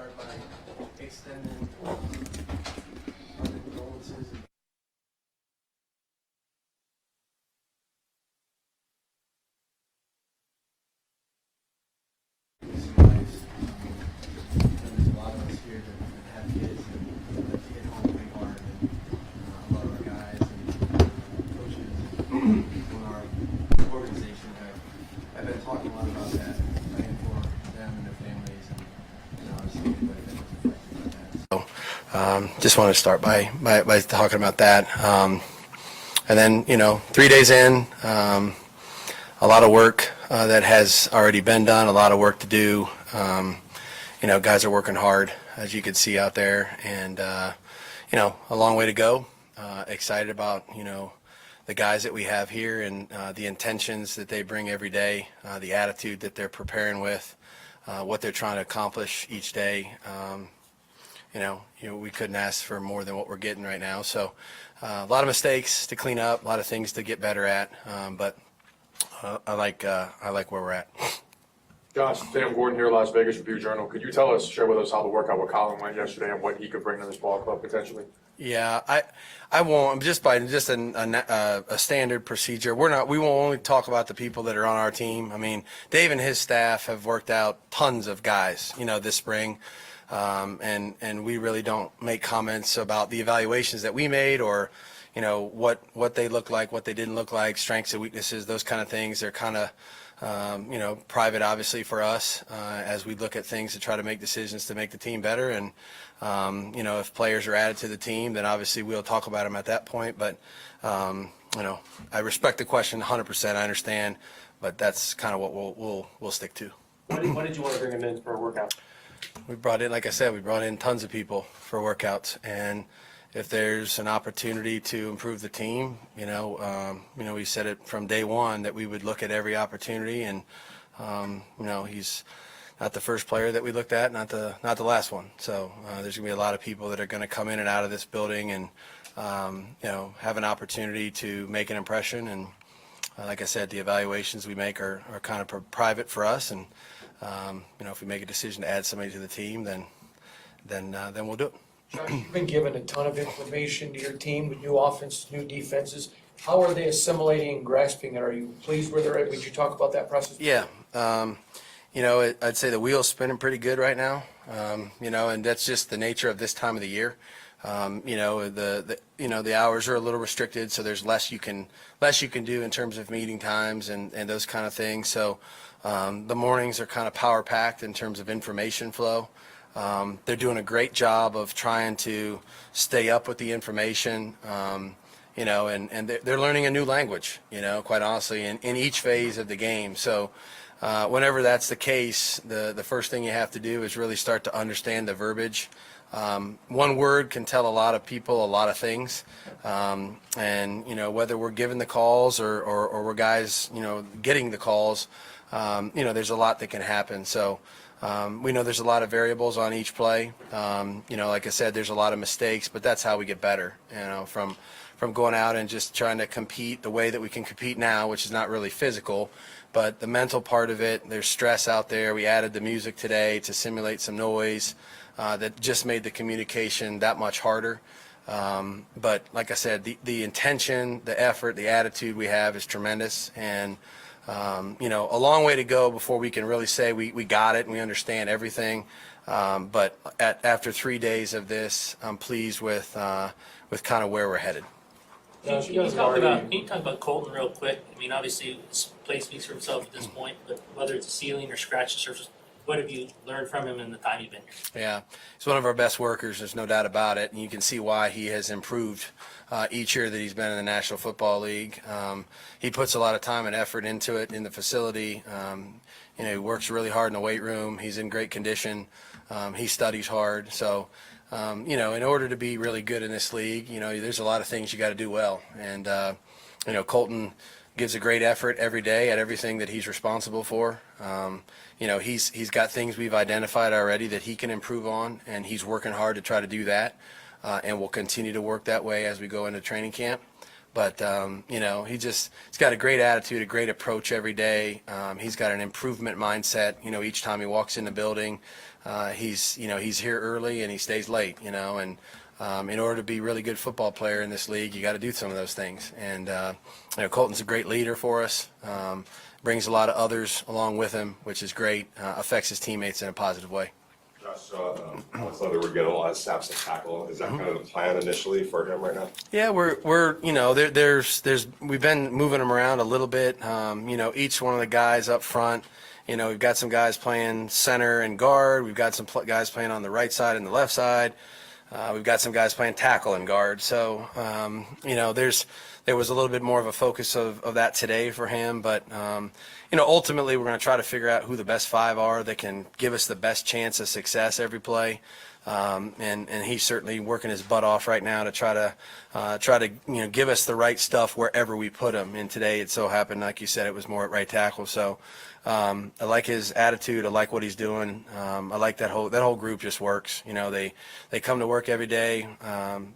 start by extending our condolences. There's a lot of us here that have kids and that hit home pretty hard. And a lot of our guys and coaches and people in our organization have been talking a lot about that, praying for them and their families, and obviously anybody that was affected by that. So just want to start by talking about that. And then, 3 days in, a lot of work that has already been done, a lot of work to do. Guys are working hard, as you can see out there, and, a long way to go. Excited about, the guys that we have here and the intentions that they bring every day, the attitude that they're preparing with, what they're trying to accomplish each day. We couldn't ask for more than what we're getting right now. So a lot of mistakes to clean up, a lot of things to get better at, but I like where we're at. Josh, Sam Gordon here, Las Vegas Review-Journal. Could you share with us how the workout with Colin went yesterday and what he could bring to this ball club potentially? Yeah, I won't. Just by a standard procedure. We won't only talk about the people that are on our team. I mean, Dave and his staff have worked out tons of guys, this spring, and we really don't make comments about the evaluations that we made or, what they look like, what they didn't look like, strengths and weaknesses, those kind of things. They're kind of private, obviously, for us as we look at things to try to make decisions to make the team better. And, if players are added to the team, then obviously we'll talk about them at that point. But, I respect the question 100%. I understand, but that's kind of what we'll stick to. When did you want to bring him in for a workout? We brought in tons of people for workouts. And if there's an opportunity to improve the team, we said it from day one that we would look at every opportunity, and he's not the first player that we looked at, not the last one. So there's gonna be a lot of people that are going to come in and out of this building and have an opportunity to make an impression. And like I said, the evaluations we make are kind of private for us, and if we make a decision to add somebody to the team, then we'll do it. Josh, you've been given a ton of information to your team with new offenses, new defenses. How are they assimilating and grasping it? Are you pleased where they're at? Would you talk about that process? Yeah. I'd say the wheel's spinning pretty good right now. And that's just the nature of this time of the year. The hours are a little restricted, so there's less you can do in terms of meeting times and those kind of things. So the mornings are kind of power packed in terms of information flow. They're doing a great job of trying to stay up with the information, and they're learning a new language, quite honestly, in each phase of the game. So whenever that's the case, the first thing you have to do is really start to understand the verbiage. One word can tell a lot of people a lot of things, and whether we're giving the calls or we're guys, getting the calls, there's a lot that can happen. So we know there's a lot of variables on each play. Like I said, there's a lot of mistakes, but that's how we get better, from going out and just trying to compete the way that we can compete now, which is not really physical, but the mental part of it. There's stress out there. We added the music today to simulate some noise that just made the communication that much harder. But like I said, the intention, the effort, the attitude we have is tremendous, and a long way to go before we can really say we got it and we understand everything. But after 3 days of this, I'm pleased with kind of where we're headed. Can you talk about Colton real quick? I mean, obviously, his play speaks for himself at this point, but whether it's a ceiling or scratch the surface, what have you learned from him in the time you've been here? Yeah, he's one of our best workers. There's no doubt about it, and you can see why he has improved each year that he's been in the National Football League. He puts a lot of time and effort into it in the facility. He works really hard in the weight room. He's in great condition. He studies hard. So, in order to be really good in this league, there's a lot of things you got to do well. And, Colton gives a great effort every day at everything that he's responsible for. He's got things we've identified already that he can improve on, and he's working hard to try to do that, and we'll continue to work that way as we go into training camp. But, he's got a great attitude, a great approach every day. He's got an improvement mindset, each time he walks in the building. He's here early and he stays late, and in order to be a really good football player in this league, you got to do some of those things. And, Colton's a great leader for us, brings a lot of others along with him, which is great, affects his teammates in a positive way. Josh, I saw that we're getting a lot of snaps to tackle. Is that kind of the plan initially for him right now? Yeah, we're we've been moving them around a little bit. Each one of the guys up front, we've got some guys playing center and guard. We've got some guys playing on the right side and the left side. We've got some guys playing tackle and guard. So, there was a little bit more of a focus of that today for him. But, ultimately we're going to try to figure out who the best five are that can give us the best chance of success every play. And he's certainly working his butt off right now to try to give us the right stuff wherever we put him. And today it so happened, like you said, it was more at right tackle. So I like his attitude. I like what he's doing. I like that whole group just works. They come to work every day.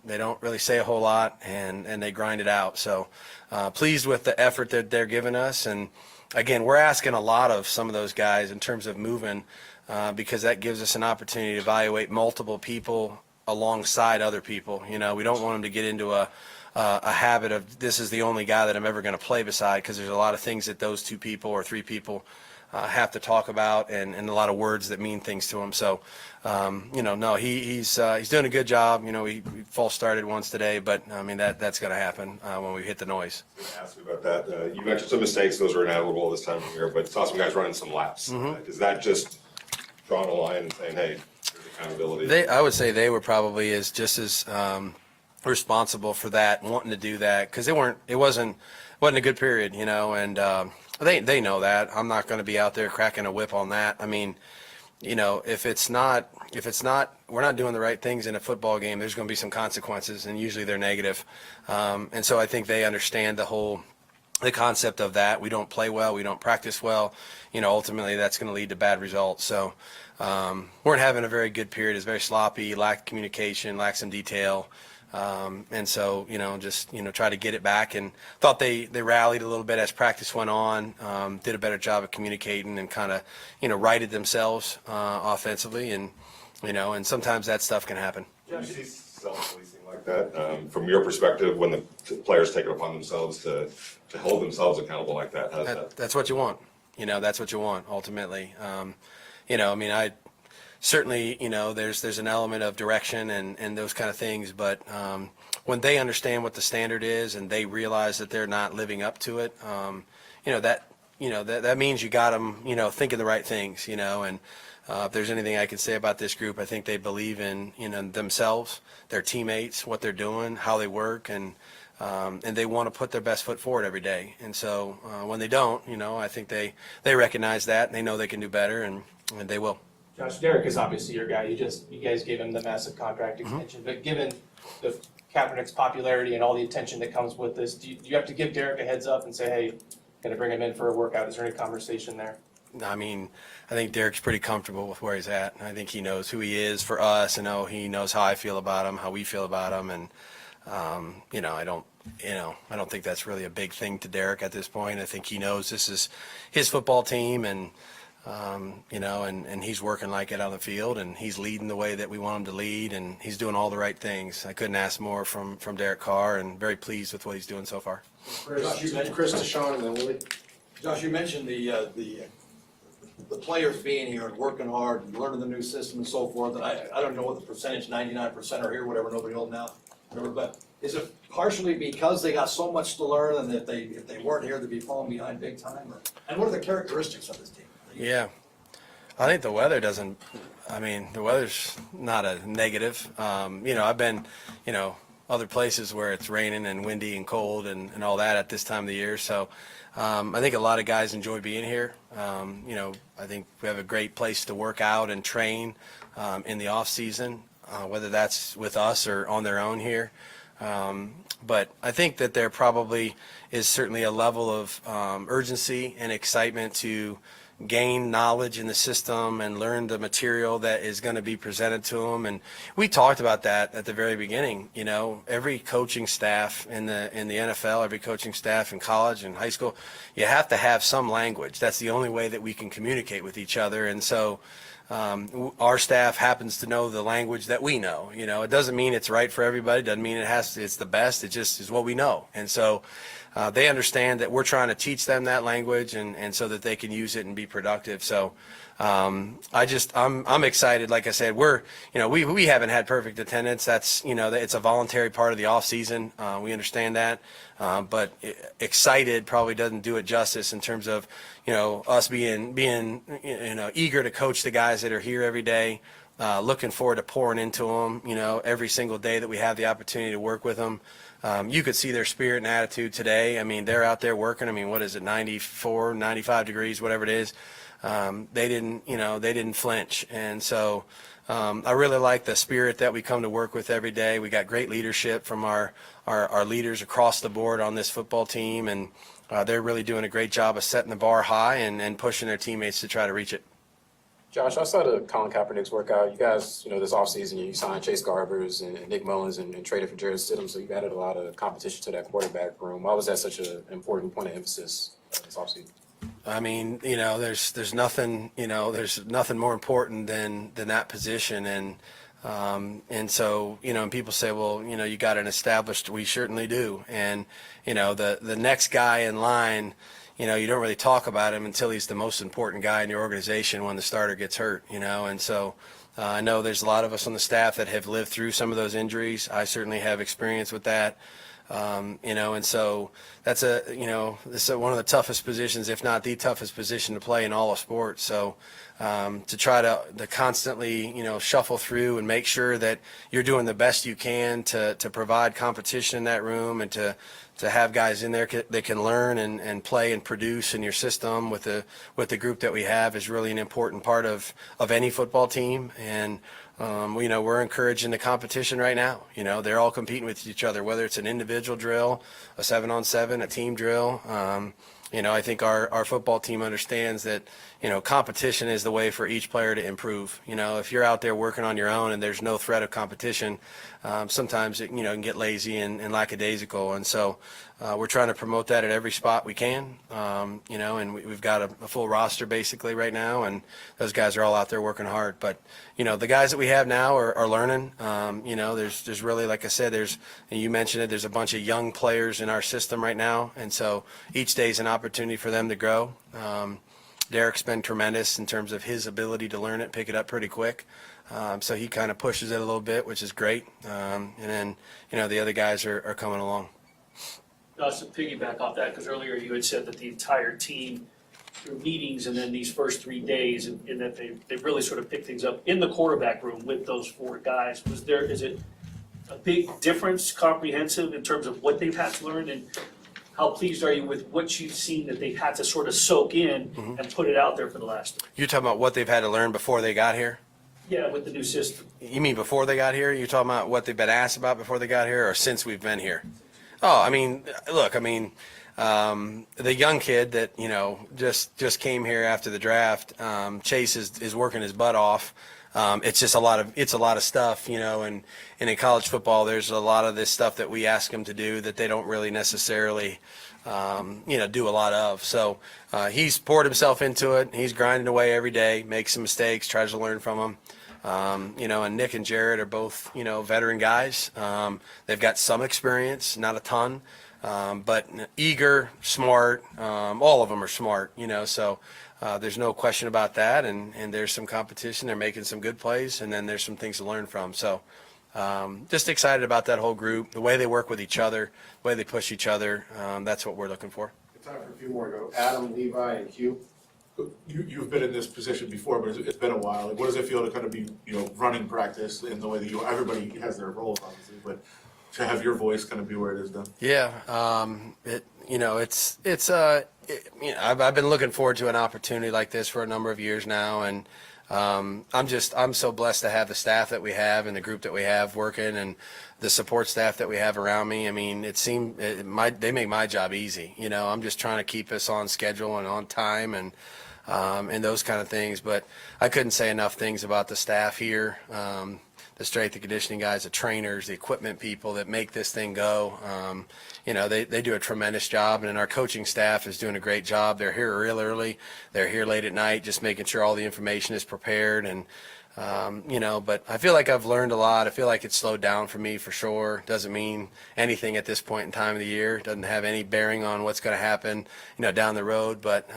They don't really say a whole lot, and they grind it out. So pleased with the effort that they're giving us. And again, we're asking a lot of some of those guys in terms of moving. Because that gives us an opportunity to evaluate multiple people alongside other people. We don't want them to get into a habit of this is the only guy that I'm ever going to play beside, because there's a lot of things that those two people or three people have to talk about, and a lot of words that mean things to him. So, no, he's doing a good job. We false started once today, but I mean that's going to happen when we hit the noise. I was going to ask you about that. You mentioned some mistakes; those are inevitable this time of year. But saw some guys running some laps. Is that just drawing a line and saying, "Hey, there's accountability"? I would say they were probably just as responsible for that, wanting to do that, because it wasn't a good period, and they know that. I'm not going to be out there cracking a whip on that. I mean, if it's not we're not doing the right things in a football game, there's going to be some consequences, and usually they're negative. And so I think they understand the concept of that. We don't play well, we don't practice well, ultimately that's going to lead to bad results. So weren't having a very good period. It's very sloppy, lacked communication, lacked some detail. And so, try to get it back, and thought they rallied a little bit as practice went on, did a better job of communicating and kind of, righted themselves offensively. And, and sometimes that stuff can happen. Do you see self-policing like that from your perspective when the players take it upon themselves to hold themselves accountable like that? That's what you want. That's what you want ultimately. I certainly, there's an element of direction and those kind of things, but when they understand what the standard is and they realize that they're not living up to it, that means you got them, thinking the right things, and if there's anything I can say about this group, I think they believe in, themselves, their teammates, what they're doing, how they work, and they want to put their best foot forward every day. And so when they don't, I think they recognize that, and they know they can do better, and they will. Josh, Derek is obviously your guy. You guys gave him the massive contract extension, but given the Kaepernick's popularity and all the attention that comes with this, do you have to give Derek a heads up and say, hey, gonna bring him in for a workout? Is there any conversation there? I mean, I think Derek's pretty comfortable with where he's at. I think he knows who he is for us, and he knows how I feel about him, how we feel about him, and I don't think that's really a big thing to Derek at this point. I think he knows this is his football team, and and he's working like it on the field, and he's leading the way that we want him to lead, and he's doing all the right things. I couldn't ask more from Derek Carr, and very pleased with what he's doing so far. Chris, Deshaun, and then Willie. Josh, you mentioned the players being here and working hard and learning the new system and so forth. And I don't know what the percentage, 99% are here, whatever, nobody knows now. Whatever, but is it partially because they got so much to learn, and if they weren't here, they'd be falling behind big time? And what are the characteristics of this team? Yeah, I think the weather's not a negative. I've been, other places where it's raining and windy and cold and all that at this time of the year. So I think a lot of guys enjoy being here. I think we have a great place to work out and train in the off season, whether that's with us or on their own here. But I think that there probably is certainly a level of urgency and excitement to gain knowledge in the system and learn the material that is going to be presented to them. And we talked about that at the very beginning. You know, every coaching staff in the NFL, every coaching staff in college and high school, you have to have some language. That's the only way that we can communicate with each other. And so our staff happens to know the language that we know. You know, it doesn't mean it's right for everybody. It doesn't mean it's the best. It just is what we know. And so they understand that we're trying to teach them that language and so that they can use it and be productive. So I'm excited. Like I said, we haven't had perfect attendance. That's, it's a voluntary part of the off season. We understand that. But excited probably doesn't do it justice in terms of, us being eager to coach the guys that are here every day, looking forward to pouring into them, every single day that we have the opportunity to work with them. You could see their spirit and attitude today. I mean, they're out there working. I mean, what is it, 94, 95 degrees, whatever it is. They didn't flinch. And so I really like the spirit that we come to work with every day. We got great leadership from our leaders across the board on this football team, and they're really doing a great job of setting the bar high and pushing their teammates to try to reach it. Josh, outside of Colin Kaepernick's workout, you guys, this offseason, you signed Chase Garbers and Nick Mullins and traded for Jared Stidham, so you've added a lot of competition to that quarterback room. Why was that such an important point of emphasis this offseason? I mean, there's nothing more important than that position, and so and people say, well, you got an established. We certainly do, and the next guy in line. You don't really talk about him until he's the most important guy in your organization when the starter gets hurt, and so I know there's a lot of us on the staff that have lived through some of those injuries. I certainly have experience with that, and so that's this is one of the toughest positions, if not the toughest position to play in all of sports. So to try to constantly, shuffle through and make sure that you're doing the best you can to provide competition in that room and to have guys in there that can learn and play and produce in your system with the group that we have is really an important part of any football team. And we're encouraging the competition right now. They're all competing with each other, whether it's an individual drill, a 7-on-7, a team drill. I think our football team understands that, competition is the way for each player to improve. If you're out there working on your own and there's no threat of competition, sometimes it, can get lazy and lackadaisical. And so we're trying to promote that at every spot we can, and we've got a full roster basically right now, and those guys are all out there working hard. But, the guys that we have now are learning. There's really, like I said, and you mentioned it, there's a bunch of young players in our system right now, and so each day is an opportunity for them to grow. Derek's been tremendous in terms of his ability to learn it, pick it up pretty quick. So he kind of pushes it a little bit, which is great. And then, the other guys are coming along. Josh, to piggyback off that, because earlier you had said that the entire team, through meetings and then these first 3 days, and that they really sort of picked things up in the quarterback room with those 4 guys. Is it a big difference, comprehensive, in terms of what they've had to learn, and how pleased are you with what you've seen that they've had to sort of soak in and put it out there for the last? You're talking about what they've had to learn before they got here? Yeah, with the new system. You mean before they got here? You're talking about what they've been asked about before they got here, or since we've been here? Oh, I mean, look, the young kid that, just came here after the draft, Chase is working his butt off. It's just a lot of stuff, and in college football, there's a lot of this stuff that we ask them to do that they don't really necessarily, do a lot of. So he's poured himself into it. He's grinding away every day, makes some mistakes, tries to learn from them. And Nick and Jared are both, veteran guys. They've got some experience, not a ton, but eager, smart. All of them are smart, so there's no question about that. And there's some competition. They're making some good plays, and then there's some things to learn from. So just excited about that whole group, the way they work with each other, the way they push each other. That's what we're looking for. Time for a few more. Go Adam, Levi, and Hugh. You've been in this position before, but it's been a while. Like, what does it feel to kind of be, running practice in the way that everybody has their roles, obviously, but to have your voice kind of be where it is done? Yeah, I've been looking forward to an opportunity like this for a number of years now, and I'm so blessed to have the staff that we have and the group that we have working and the support staff that we have around me. I mean, they make my job easy. I'm just trying to keep us on schedule and on time, and and those kind of things. But I couldn't say enough things about the staff here, the strength and conditioning guys, the trainers, the equipment people that make this thing go. They do a tremendous job, and then our coaching staff is doing a great job. They're here real early. They're here late at night, just making sure all the information is prepared. And but I feel like I've learned a lot. I feel like it's slowed down for me for sure. Doesn't mean anything at this point in time of the year. Doesn't have any bearing on what's going to happen, down the road. But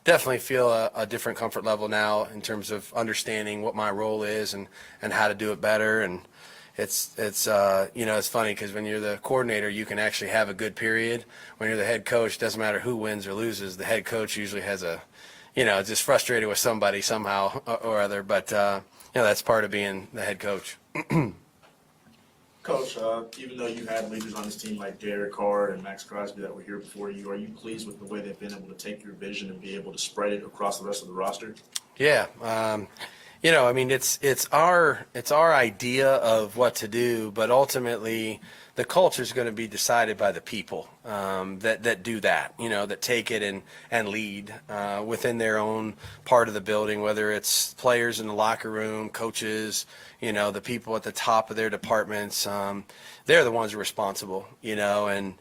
definitely feel a different comfort level now in terms of understanding what my role is and how to do it better. And it's funny because when you're the coordinator, you can actually have a good period. When you're the head coach, doesn't matter who wins or loses. The head coach usually has just frustrated with somebody somehow or other. But that's part of being the head coach. Coach, even though you had leaders on this team like Derek Carr and Max Crosby that were here before you, are you pleased with the way they've been able to take your vision and be able to spread it across the rest of the roster? Yeah. It's our idea of what to do, but ultimately the culture is going to be decided by the people that do that, that take it and lead within their own part of the building, whether it's players in the locker room, coaches, the people at the top of their departments. They're the ones who are responsible, and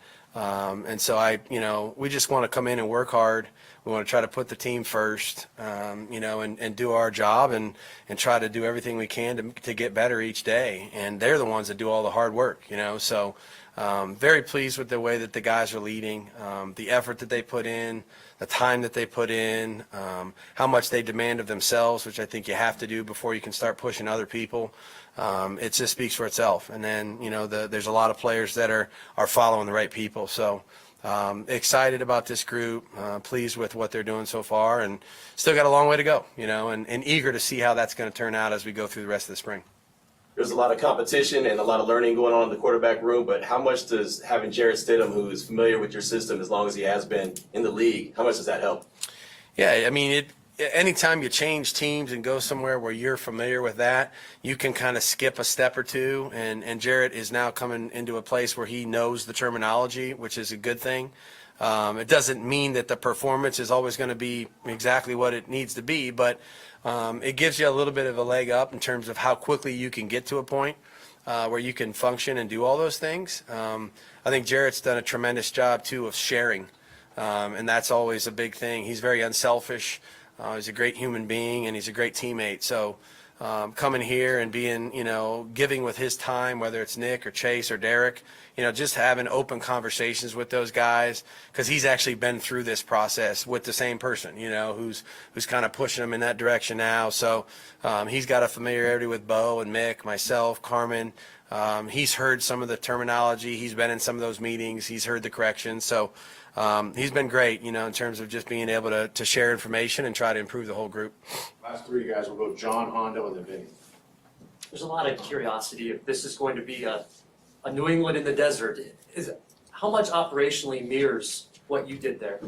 so we just want to come in and work hard. We want to try to put the team first, and do our job and try to do everything we can to get better each day. And they're the ones that do all the hard work, So very pleased with the way that the guys are leading, the effort that they put in, the time that they put in, how much they demand of themselves, which I think you have to do before you can start pushing other people. It just speaks for itself. And then, there's a lot of players that are following the right people. So excited about this group, pleased with what they're doing so far, and still got a long way to go, and eager to see how that's going to turn out as we go through the rest of the spring. There's a lot of competition and a lot of learning going on in the quarterback room, but how much does having Jarrett Stidham, who is familiar with your system as long as he has been in the league, how much does that help? Yeah, anytime you change teams and go somewhere where you're familiar with that, you can kind of skip a step or two, and Jarrett is now coming into a place where he knows the terminology, which is a good thing. It doesn't mean that the performance is always going to be exactly what it needs to be, but it gives you a little bit of a leg up in terms of how quickly you can get to a point where you can function and do all those things. I think Jarrett's done a tremendous job, too, of sharing, and that's always a big thing. He's very unselfish. He's a great human being, and he's a great teammate. So coming here and being, giving with his time, whether it's Nick or Chase or Derek, just having open conversations with those guys, because he's actually been through this process with the same person, who's kind of pushing him in that direction now. So he's got a familiarity with Bo and Mick, myself, Carmen. He's heard some of the terminology. He's been in some of those meetings. He's heard the corrections. So he's been great, in terms of just being able to share information and try to improve the whole group. Last three guys will go John, Hondo, and then Vinny. There's a lot of curiosity if this is going to be a New England in the desert. How much operationally mirrors what you did there?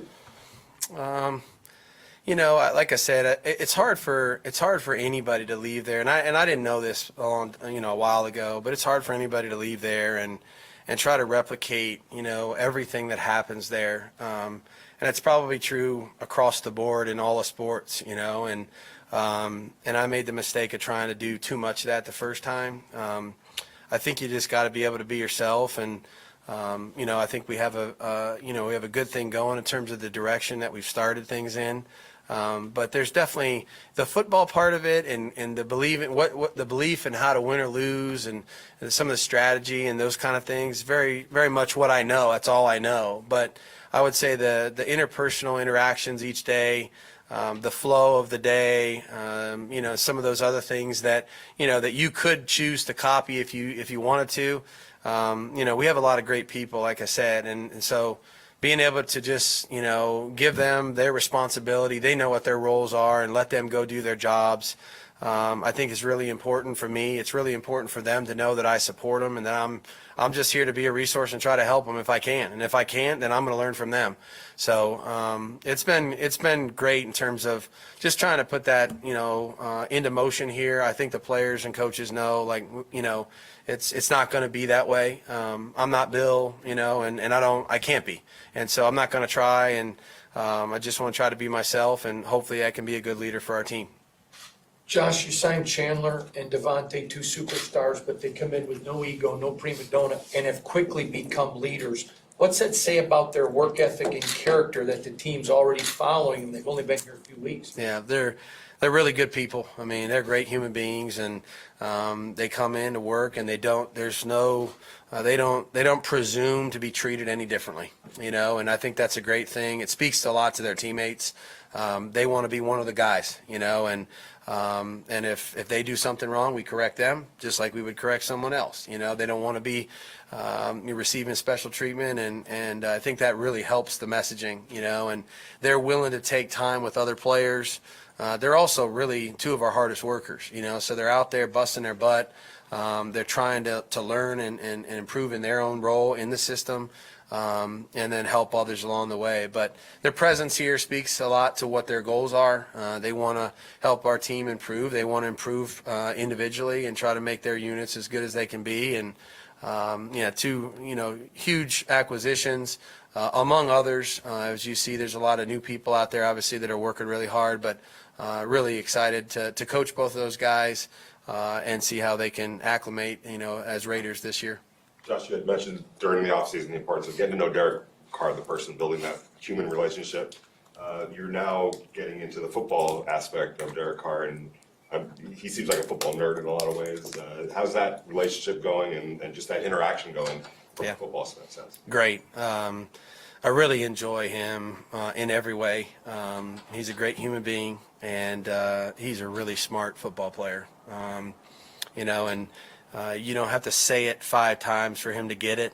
Like I said, it's hard for anybody to leave there, and I didn't know this a while ago, but it's hard for anybody to leave there and try to replicate, everything that happens there. And it's probably true across the board in all the sports, and I made the mistake of trying to do too much of that the first time. I think you just got to be able to be yourself, and I think we have a good thing going in terms of the direction that we've started things in. But there's definitely the football part of it, and the belief in what the belief in how to win or lose, and some of the strategy and those kind of things. Very, very much what I know. That's all I know. But I would say the interpersonal interactions each day, the flow of the day, some of those other things that that you could choose to copy if you wanted to. We have a lot of great people, like I said, and so being able to just, give them their responsibility, they know what their roles are, and let them go do their jobs, I think is really important for me. It's really important for them to know that I support them and that I'm just here to be a resource and try to help them if I can. And if I can't, then I'm going to learn from them. So it's been great in terms of just trying to put that, into motion here. I think the players and coaches know, it's not going to be that way. I'm not Bill, and I can't be. And so I'm not going to try. And I just want to try to be myself, and hopefully I can be a good leader for our team. Josh, you signed Chandler and Devontae, two superstars, but they come in with no ego, no prima donna, and have quickly become leaders. What's that say about their work ethic and character that the team's already following, and they've only been here a few weeks? Yeah, they're really good people. I mean, they're great human beings, and they come in to work, and they don't presume to be treated any differently, you know. And I think that's a great thing. It speaks a lot to their teammates. They want to be one of the guys, you know, and if they do something wrong, we correct them just like we would correct someone else. You know, they don't want to be receiving special treatment, and I think that really helps the messaging, you know. And they're willing to take time with other players. They're also really two of our hardest workers, you know, so they're out there busting their butt. They're trying to learn and improve in their own role in the system, and then help others along the way. But their presence here speaks a lot to what their goals are. They want to help our team improve. They want to improve individually and try to make their units as good as they can be. And two huge acquisitions. Among others, as you see, there's a lot of new people out there, obviously, that are working really hard, but really excited to coach both of those guys and see how they can acclimate, you know, as Raiders this year. Josh, you had mentioned during the offseason the importance of getting to know Derek Carr, the person, building that human relationship. You're now getting into the football aspect of Derek Carr, and he seems like a football nerd in a lot of ways. How's that relationship going and just that interaction going from a football sense? Great. I really enjoy him in every way. He's a great human being, and he's a really smart football player. You know, and you don't have to say it 5 times for him to get it.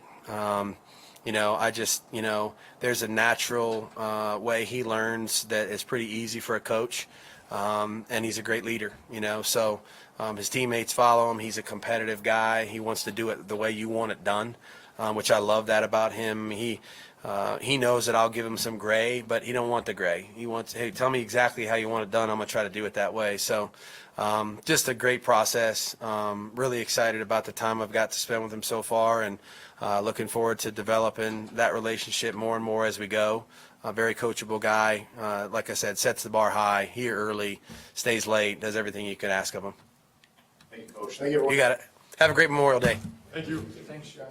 You know, there's a natural way he learns that is pretty easy for a coach, and he's a great leader, you know. So his teammates follow him. He's a competitive guy. He wants to do it the way you want it done, which I love that about him. He knows that I'll give him some gray, but he don't want the gray. He wants, hey, tell me exactly how you want it done. I'm going to try to do it that way. So just a great process. Really excited about the time I've got to spend with him so far, and looking forward to developing that relationship more and more as we go. A very coachable guy. Like I said, sets the bar high, here early, stays late, does everything you could ask of him. Thank you, Coach. Thank you, everyone. You got it. Have a great Memorial Day. Thank you. Thanks, Josh.